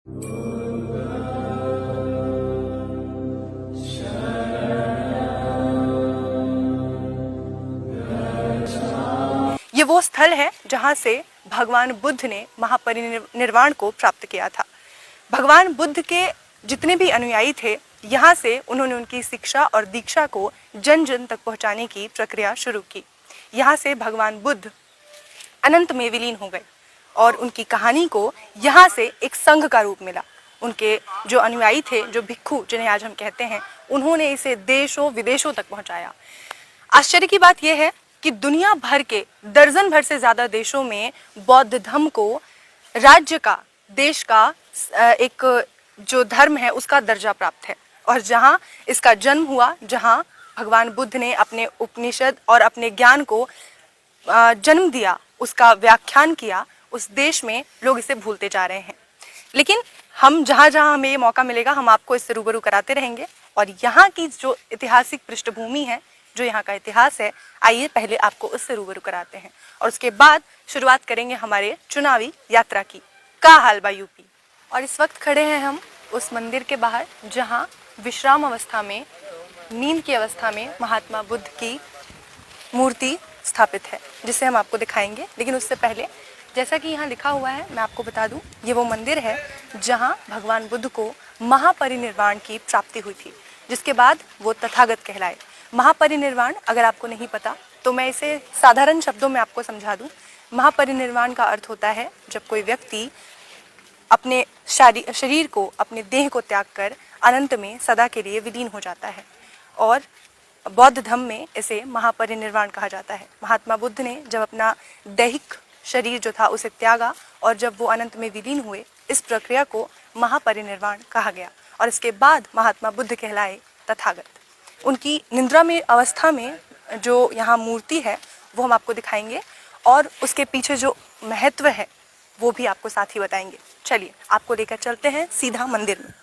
ये वो स्थल है जहाँ से भगवान बुद्ध ने महापरिनिर्वाण को प्राप्त किया था। भगवान बुद्ध के जितने भी अनुयायी थे, यहाँ से उन्होंने उनकी शिक्षा और दीक्षा को जन जन तक पहुँचाने की प्रक्रिया शुरू की। यहाँ से भगवान बुद्ध अनंत में विलीन हो गए और उनकी कहानी को यहाँ से एक संघ का रूप मिला। उनके जो अनुयायी थे, जो भिक्षु जिन्हें आज हम कहते हैं, उन्होंने इसे देशों विदेशों तक पहुँचाया। आश्चर्य की बात यह है कि दुनिया भर के दर्जन भर से ज़्यादा देशों में बौद्ध धर्म को राज्य का, देश का एक जो धर्म है उसका दर्जा प्राप्त है। और जहाँ इसका जन्म हुआ, जहाँ भगवान बुद्ध ने अपने उपनिषद और अपने ज्ञान को जन्म दिया, उसका व्याख्यान किया, उस देश में लोग इसे भूलते जा रहे हैं। लेकिन हम जहाँ जहाँ हमें ये मौका मिलेगा, हम आपको इससे रूबरू कराते रहेंगे। और यहाँ की जो ऐतिहासिक पृष्ठभूमि है, जो यहाँ का इतिहास है, आइए पहले आपको उससे रूबरू कराते हैं और उसके बाद शुरुआत करेंगे हमारे चुनावी यात्रा की। का हाल बा यूपी। और इस वक्त खड़े हैं हम उस मंदिर के बाहर जहाँ विश्राम अवस्था में, नींद की अवस्था में महात्मा बुद्ध की मूर्ति स्थापित है, जिसे हम आपको दिखाएंगे। लेकिन उससे पहले, जैसा कि यहाँ लिखा हुआ है, मैं आपको बता दूं, ये वो मंदिर है जहाँ भगवान बुद्ध को महापरिनिर्वाण की प्राप्ति हुई थी, जिसके बाद वो तथागत कहलाए। महापरिनिर्वाण अगर आपको नहीं पता तो मैं इसे साधारण शब्दों में आपको समझा दूं। महापरिनिर्वाण का अर्थ होता है जब कोई व्यक्ति अपने शरीर को, अपने देह को त्याग कर अनंत में सदा के लिए विलीन हो जाता है। और बौद्ध धर्म में इसे महापरिनिर्वाण कहा जाता है। महात्मा बुद्ध ने जब अपना दैहिक शरीर जो था उसे त्यागा और जब वो अनंत में विलीन हुए, इस प्रक्रिया को महापरिनिर्वाण कहा गया। और इसके बाद महात्मा बुद्ध कहलाए तथागत। उनकी निद्रा में अवस्था में जो यहाँ मूर्ति है वो हम आपको दिखाएंगे और उसके पीछे जो महत्व है वो भी आपको साथ ही बताएंगे। चलिए आपको लेकर चलते हैं सीधा मंदिर में।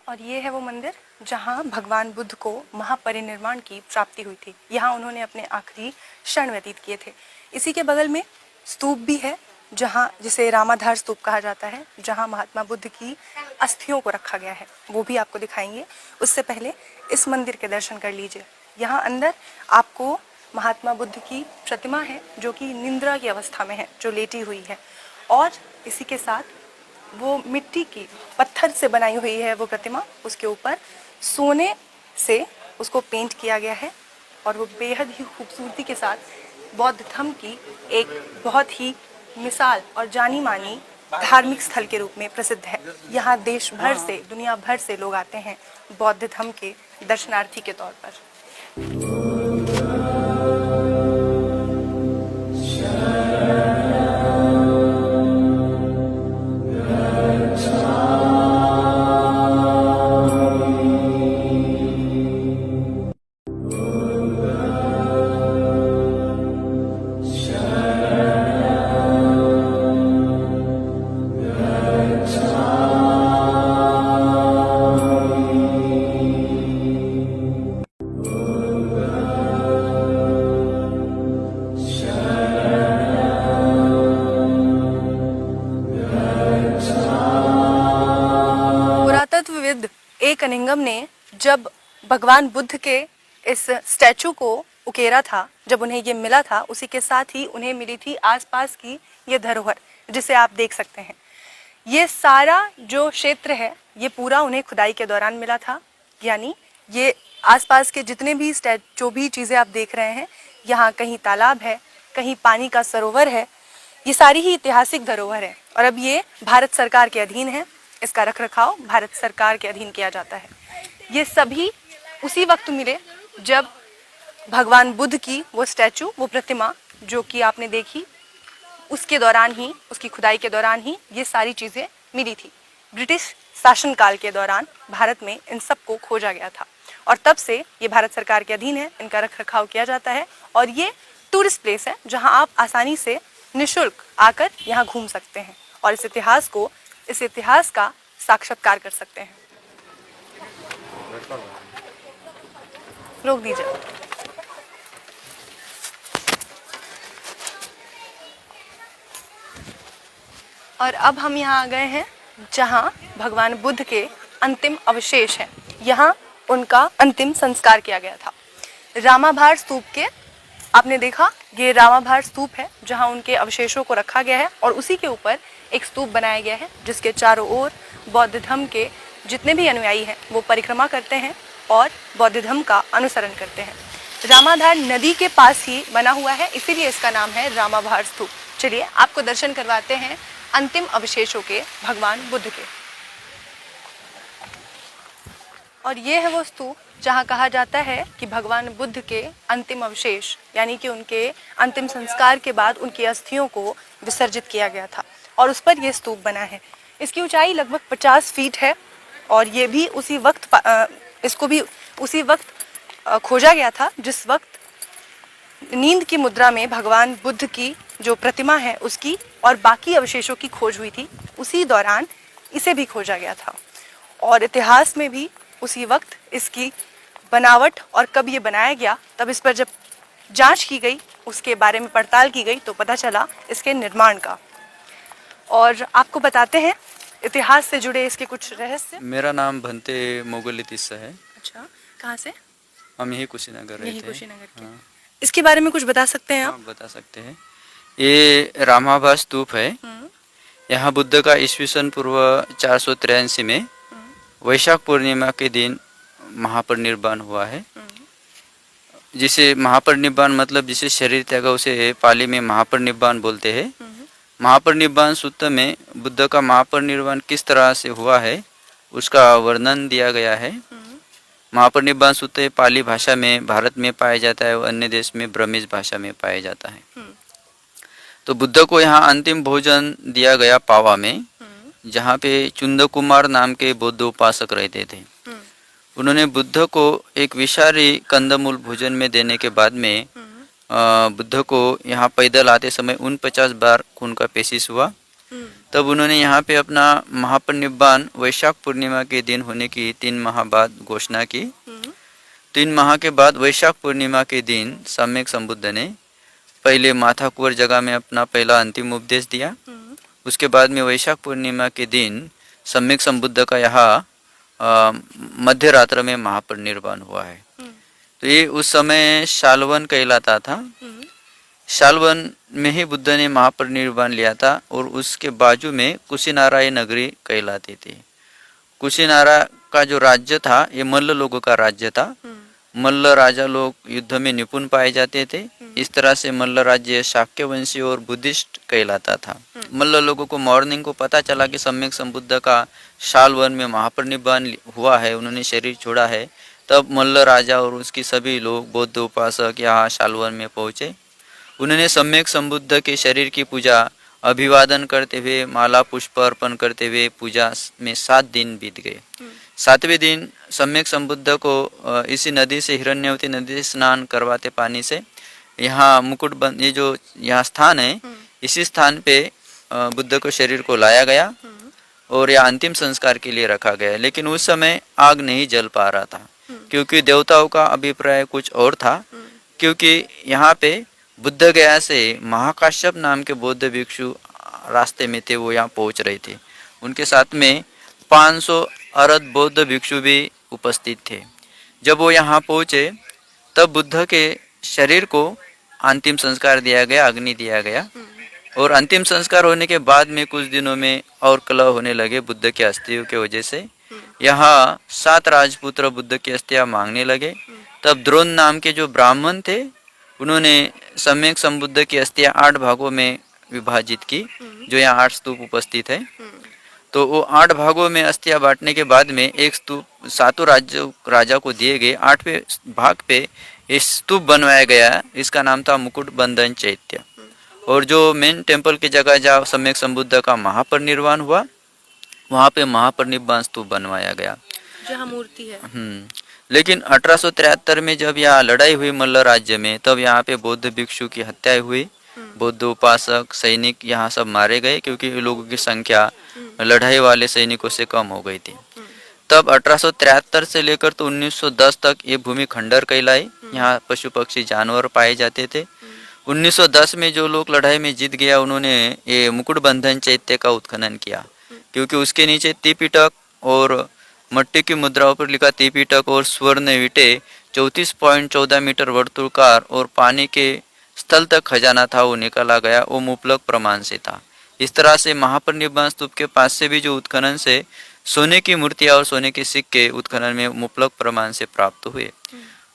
और ये है वो मंदिर जहाँ भगवान बुद्ध को महापरिनिर्वाण की प्राप्ति हुई थी। यहाँ उन्होंने अपने आखिरी क्षण व्यतीत किए थे। इसी के बगल में स्तूप भी है, जहाँ जिसे रामाधार स्तूप कहा जाता है, जहाँ महात्मा बुद्ध की अस्थियों को रखा गया है, वो भी आपको दिखाएंगे। उससे पहले इस मंदिर के दर्शन कर लीजिए। यहाँ अंदर आपको महात्मा बुद्ध की प्रतिमा है जो कि निद्रा की अवस्था में है, जो लेटी हुई है। और इसी के साथ वो मिट्टी की, पत्थर से बनाई हुई है वो प्रतिमा, उसके ऊपर सोने से उसको पेंट किया गया है और वो बेहद ही खूबसूरती के साथ बौद्ध धर्म की एक बहुत ही मिसाल और जानी मानी धार्मिक स्थल के रूप में प्रसिद्ध है। यहाँ देश भर से, दुनिया भर से लोग आते हैं बौद्ध धर्म के दर्शनार्थी के तौर पर। ए कनिंगम ने जब भगवान बुद्ध के इस स्टैचू को उकेरा था, जब उन्हें ये मिला था, उसी के साथ ही उन्हें मिली थी आसपास की ये धरोहर, जिसे आप देख सकते हैं। ये सारा जो क्षेत्र है ये पूरा उन्हें खुदाई के दौरान मिला था। यानी ये आसपास के जितने भी जो भी चीज़ें आप देख रहे हैं, यहाँ कहीं तालाब है, कहीं पानी का सरोवर है, ये सारी ही ऐतिहासिक धरोहर है। और अब ये भारत सरकार के अधीन है, इसका रखरखाव भारत सरकार के अधीन किया जाता है। ये सभी उसी वक्त मिले जब भगवान बुद्ध की वो स्टैचू, वो प्रतिमा जो कि आपने देखी, उसके दौरान ही, उसकी खुदाई के दौरान ही ये सारी चीज़ें मिली थी। ब्रिटिश शासनकाल के दौरान भारत में इन सब को खोजा गया था और तब से ये भारत सरकार के अधीन है, इनका रखरखाव किया जाता है। और ये टूरिस्ट प्लेस है जहाँ आप आसानी से निःशुल्क आकर यहाँ घूम सकते हैं और इस इतिहास का साक्षात्कार कर सकते हैं। रोक दीजिए। और अब हम यहाँ आ गए हैं जहाँ भगवान बुद्ध के अंतिम अवशेष हैं। यहाँ उनका अंतिम संस्कार किया गया था। रामाभार स्तूप के, आपने देखा ये रामाभार स्तूप है जहाँ उनके अवशेषों को रखा गया है और उसी के ऊपर एक स्तूप बनाया गया है जिसके चारों ओर बौद्ध धर्म के जितने भी अनुयायी हैं वो परिक्रमा करते हैं और बौद्ध धर्म का अनुसरण करते हैं। रामाधार नदी के पास ही बना हुआ है, इसीलिए इसका नाम है रामाभार स्तूप। चलिए आपको दर्शन करवाते हैं अंतिम अवशेषों के भगवान बुद्ध के। और ये है वो स्तूप जहाँ कहा जाता है कि भगवान बुद्ध के अंतिम अवशेष यानी कि उनके अंतिम संस्कार के बाद उनकी अस्थियों को विसर्जित किया गया था और उस पर यह स्तूप बना है। इसकी ऊंचाई लगभग 50 फीट है और ये भी उसी वक्त इसको भी उसी वक्त खोजा गया था जिस वक्त नींद की मुद्रा में भगवान बुद्ध की जो प्रतिमा है उसकी और बाकी अवशेषों की खोज हुई थी, उसी दौरान इसे भी खोजा गया था। और इतिहास में भी उसी वक्त इसकी बनावट और कब ये बनाया गया, तब इस पर जब जांच की गई, उसके बारे में पड़ताल की गई तो पता चला इसके निर्माण का। और आपको बताते हैं इतिहास से जुड़े इसके कुछ रहस्य। मेरा नाम भंते मोगली तिस्सा है। अच्छा, कहाँ से? हम यही कुशीनगर रहते हैं। कुशीनगर के। हाँ। इसके बारे में कुछ बता सकते हैं आप? हाँ, बता सकते हैं। ये रामाभार स्तूप है। यहाँ बुद्ध का ईस्वी सन पूर्व 483 में वैशाख पूर्णिमा के दिन महापरिनिर्वाण हुआ है। जिसे महापरिनिर्वाण मतलब जिसे शरीर त्यागा उसे पाली में महापरिनिर्वाण बोलते हैं। महापरिनिर्वाण सूत्र में बुद्ध का महापरिनिर्वाण किस तरह से हुआ है उसका वर्णन दिया गया है। महापरिनिर्वाण सूत्र पाली भाषा में भारत में पाया जाता है और अन्य देश में ब्रह्मीज भाषा में पाया जाता है। तो बुद्ध को यहाँ अंतिम भोजन दिया गया पावा में, जहाँ पे चुंद कुमार नाम के बौद्ध उपासक रहते थे। उन्होंने बुद्ध को एक विषारी कंदमूल भोजन में देने के बाद में बुद्ध को यहाँ पैदल आते समय 49 बार खून का पेशिश हुआ। तब उन्होंने यहाँ पे अपना महापरिनिर्वाण वैशाख पूर्णिमा के दिन होने की 3 माह बाद घोषणा की। 3 माह के बाद वैशाख पूर्णिमा के दिन सम्यक संबुद्ध ने पहले माथाकुवर जगह में अपना पहला अंतिम उपदेश दिया। उसके बाद में वैशाख पूर्णिमा के दिन सम्यक संबुद्ध का यहाँ मध्य रात्र में महापरिनिर्वाण हुआ है। तो ये उस समय शालवन कहलाता था। शालवन में ही बुद्ध ने महापरिनिर्वाण लिया था और उसके बाजू में कुशीनारा ये नगरी कहलाती थी। कुशीनारा का जो राज्य था ये मल्ल लोगों का राज्य था। मल्ल राजा लोग युद्ध में निपुण पाए जाते थे। इस तरह से मल्ल राज्य शाक्य वंशी और बुद्धिस्ट कहलाता था। मल्ल लोगों को मॉर्निंग को पता चला कि सम्यक संबुद्ध का शालवन में महापरिनिर्वाण हुआ है, उन्होंने शरीर छोड़ा है। तब मल्ल राजा और उसकी सभी लोग बौद्ध उपासक यहाँ शालवन में पहुँचे। उन्होंने सम्यक संबुद्ध के शरीर की पूजा अभिवादन करते हुए माला पुष्प अर्पण करते हुए पूजा में 7 दिन बीत गए। 7वें दिन सम्यक संबुद्ध को इसी नदी से हिरण्यवती नदी से स्नान करवाते पानी से यहाँ मुकुट बंद ये जो यहाँ स्थान है इसी स्थान पे बुद्ध को शरीर को लाया गया और यह अंतिम संस्कार के लिए रखा गया। लेकिन उस समय आग नहीं जल पा रहा था क्योंकि देवताओं का अभिप्राय कुछ और था। क्योंकि यहाँ पे बुद्ध गया से महाकाश्यप नाम के बौद्ध भिक्षु रास्ते में थे, वो यहाँ पहुँच रहे थे। उनके साथ में 500 अरद बौद्ध भिक्षु भी उपस्थित थे। जब वो यहाँ पहुँचे तब बुद्ध के शरीर को अंतिम संस्कार दिया गया, अग्नि दिया गया। और अंतिम संस्कार होने के बाद में कुछ दिनों में और कलह होने लगे बुद्ध की अस्थियों के वजह से। यहाँ 7 राजपुत्र बुद्ध की अस्थियां मांगने लगे। तब द्रोण नाम के जो ब्राह्मण थे उन्होंने सम्यक संबुद्ध की अस्थियां 8 भागों में विभाजित की, जो यहाँ 8 स्तूप उपस्थित है। तो वो 8 भागों में अस्थियां बांटने के बाद में एक स्तूप 7 राजा को दिए गए। 8वें भाग पे एक स्तूप बनवाया गया, इसका नाम था मुकुट बंधन चैत्य। और जो मेन टेम्पल की जगह जहाँ सम्यक संबुद्ध का महापरिनिर्वाण हुआ वहाँ पे महापरिनिर्वाण स्तूप बनवाया गया, जहाँ मूर्ति है। लेकिन 1873 में जब यहाँ लड़ाई हुई मल्ल राज्य में, तब यहाँ पे बौद्ध भिक्षु की हत्याएं हुई। बौद्ध उपासक सैनिक यहाँ सब मारे गए क्योंकि लोगों की संख्या लड़ाई वाले सैनिकों से कम हो गई थी। तब 1873 से लेकर तो 1910 तक ये भूमि खंडर कहलाई। यहाँ पशु पक्षी जानवर पाए जाते थे। 1910 में जो लोग लड़ाई में जीत गया उन्होंने ये मुकुटबंधन चैत्य का उत्खनन किया, क्योंकि उसके नीचे त्रिपिटक और मट्टी की मुद्राओं पर लिखा त्रिपिटक और स्वर्ण ईंटे 34.14 मीटर वर्तुलकार और पानी के स्थल तक खजाना था, वो निकाला गया। वो मुबलक प्रमाण से था। इस तरह से महापरिनिर्वाण स्तूप के पास से भी जो उत्खनन से सोने की मूर्तियां और सोने के सिक्के उत्खनन में मुबलक प्रमाण से प्राप्त हुए।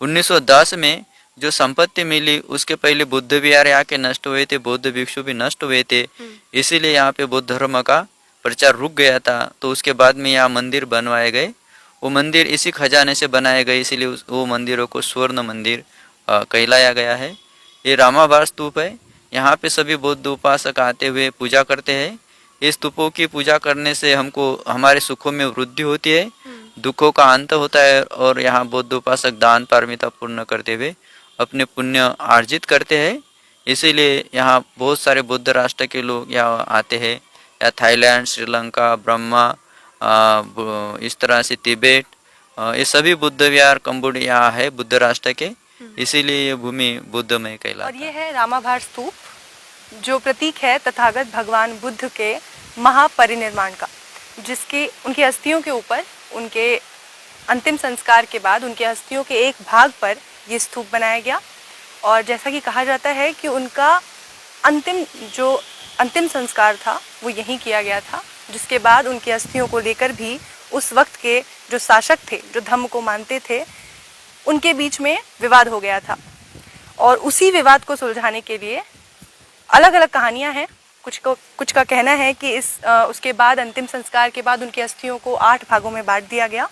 1910 में जो संपत्ति मिली उसके पहले बुद्ध विहार आके नष्ट हुए थे, बौद्ध भिक्षु भी नष्ट हुए थे, इसीलिए यहाँ पे बौद्ध धर्म का प्रचार रुक गया था। तो उसके बाद में यहाँ मंदिर बनवाए गए। वो मंदिर इसी खजाने से बनाए गए, इसीलिए वो मंदिरों को स्वर्ण मंदिर कहलाया गया है। ये रामाभार स्तूप है। यहाँ पे सभी बौद्ध उपासक आते हुए पूजा करते हैं। इस स्तूपों की पूजा करने से हमको हमारे सुखों में वृद्धि होती है, दुखों का अंत होता है, और यहाँ बौद्ध उपासक दान पारमिता पूर्ण करते हुए अपने पुण्य अर्जित करते हैं। इसीलिए यहाँ बहुत सारे बौद्ध राष्ट्र के लोग यहाँ आते हैं, या थाईलैंड, श्रीलंका, ब्रह्मा, इस तरह से तिब्बत, ये सभी बुद्ध विहार कंबोडिया है बुद्ध राष्ट्र के, इसीलिए ये भूमि बुद्धमय कहलाता है। और ये है रामाभार स्तूप, जो प्रतीक है तथागत भगवान बुद्ध के महापरिनिर्वाण का, जिसके उनकी अस्थियों के ऊपर उनके अंतिम संस्कार के बाद उनके अस्थियों के एक भाग पर ये स्तूप बनाया गया। और जैसा कि कहा जाता है कि उनका अंतिम संस्कार था वो यहीं किया गया था, जिसके बाद उनकी अस्थियों को लेकर भी उस वक्त के जो शासक थे, जो धम्म को मानते थे, उनके बीच में विवाद हो गया था। और उसी विवाद को सुलझाने के लिए अलग अलग कहानियां हैं। कुछ का कहना है कि उसके बाद अंतिम संस्कार के बाद उनकी अस्थियों को 8 भागों में बांट दिया गया,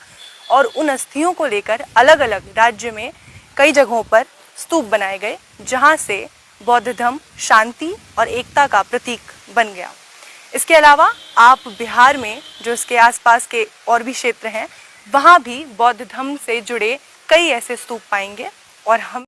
और उन अस्थियों को लेकर अलग अलग राज्य में कई जगहों पर स्तूप बनाए गए, जहां से बौद्ध धर्म शांति और एकता का प्रतीक बन गया। इसके अलावा आप बिहार में जो इसके आसपास के और भी क्षेत्र हैं, वहाँ भी बौद्ध धर्म से जुड़े कई ऐसे स्तूप पाएंगे। और हम